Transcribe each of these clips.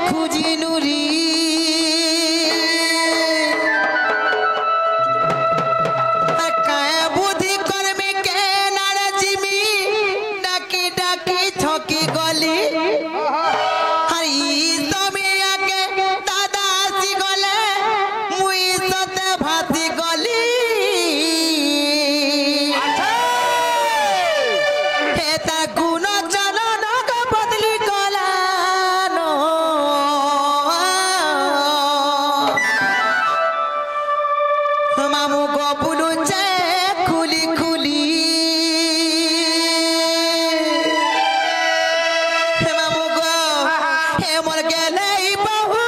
খুঁজি নুরি বুদ্ধি কর্মে কে নাড়া জিমি ডাকি ডাকি ছকি গলি হারি তুমি আগে দাদা আসি গলে মুই সতে ভাসি গলি হেতা গুণ চলন বদলি গলানো মামু গো বুলুছে খুলি খুলি মামু গো হে মোর গেলে বহু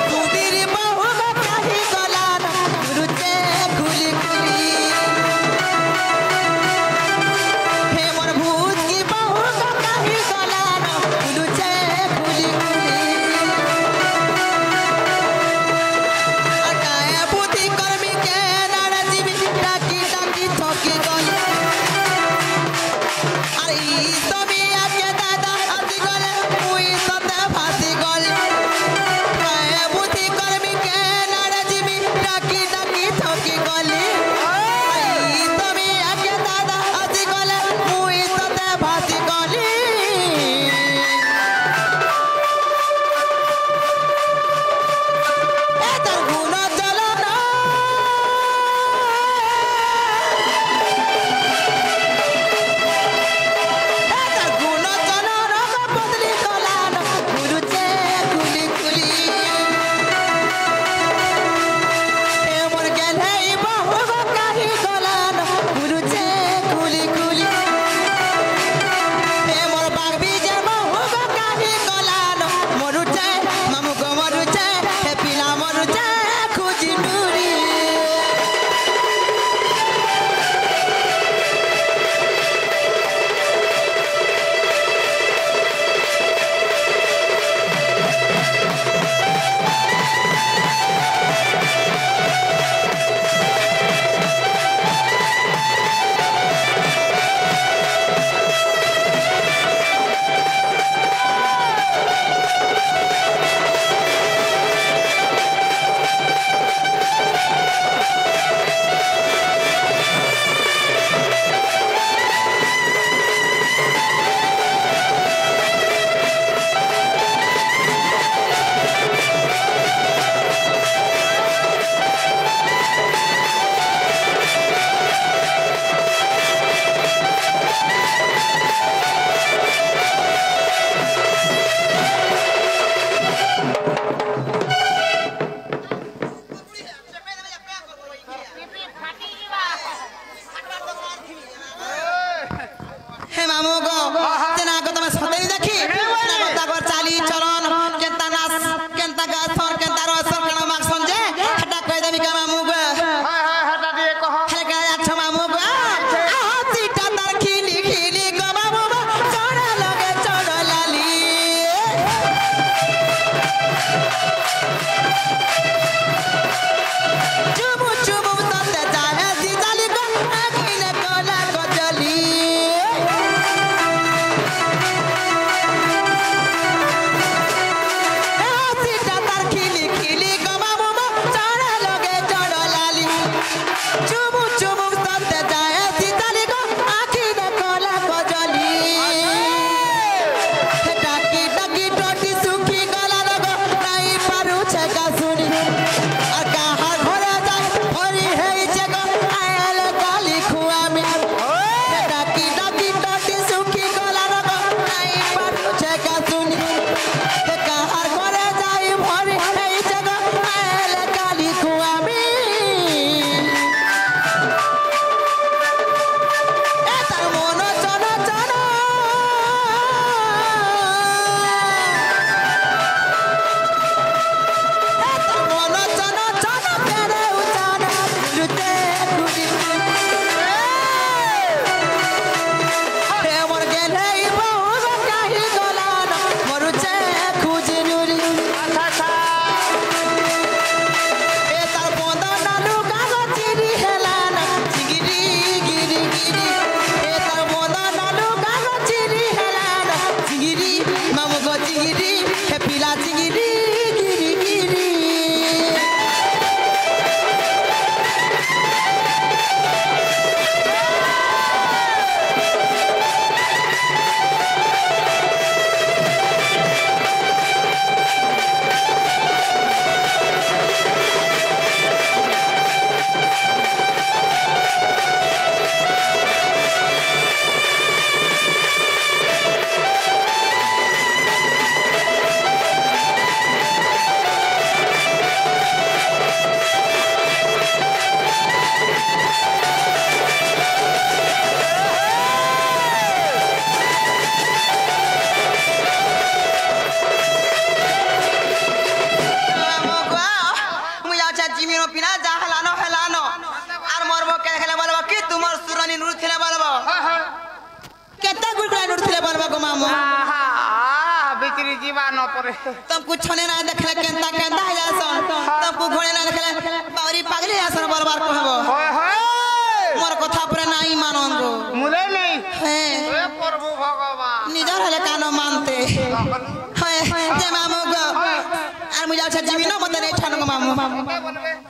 সুদির বহু কাহি গলান বুলুছে খুলি খুলি হে মোর ভূত কি বহু কাহি গলান বুলুছে খুলি খুলি আকায় বুদ্ধি কর্মী কে নাড়া দিবি ডাকি ডাকি ছকি গলি আরে তুমি আগে দাদা আসি গলে মুই সতে ফাঁসি গলি আকায় বুদ্ধি কর্মী কে নাড়া দিবি ডাকি ডাকি ছকি গলি তুমি আগে দাদা আসি গলে মুই সতে ফাঁসি গলি এতর গুণ চলন এতর গুণ চলন বদলি গলান বুলুছে খুলি খুলি হে মোর গেলে বহু কাহি গলান বুলুছে খুলি খুলি হে মোর বাগবি যে বহু কাহি গলান মরুছে মামু গো মরুছে হে পিলা মরুছে খুঁজি নুরি হে মামু গো তেনা গো তুমি সতেনি দেখি তেনা গো তাগর চালি চলন কেনতা নাচ কেনতা গাছর কেনতা রসর কেন মাক সঞ্জে হেটা কই দেবি কা মামু গো হেটা দিয়ে কহ হে কা আছো মামু গো চিটা তার খিলি খিলি গো মামু গো চড়া লগে চড় লালি চুমু চুমু সতে যায় দি জালি গো আখিলে কোলা গজলি गुड़गुड़ानी नूर थे बोलबो हाँ हाँ केता गुड़गुड़ानी नूर थे बोलबो गो मामू आहा बिचरी जीवा न पड़े तुम कुछ ने ना देखले केंता केंता है जासन तुम को घोड़े ना देखले बावरी पागली जासन बार-बार कहबो होय होय मोर कथा पर नाही मानन गो मुले नहीं हे हे प्रभु भगवान निजर हले कानो मानते हे जे मामू गो আর মুই যাচ্ছে জীবি না মতে নেই ঠানো গো মামু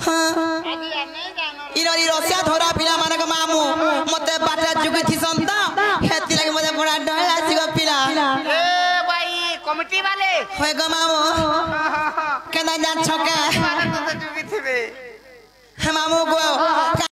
হ্যাঁ ইনরি রসিয়া ধরা পিলা মানক মামু মতে বাটা জুগি থিসন তা হেতি লাগি মতে বড়া ডয় আসি গো পিলা ए भाई कमिटी वाले হয় গো মামু কেনা যাচ্ছ কে मारे तो जुगी थे হে মামু গো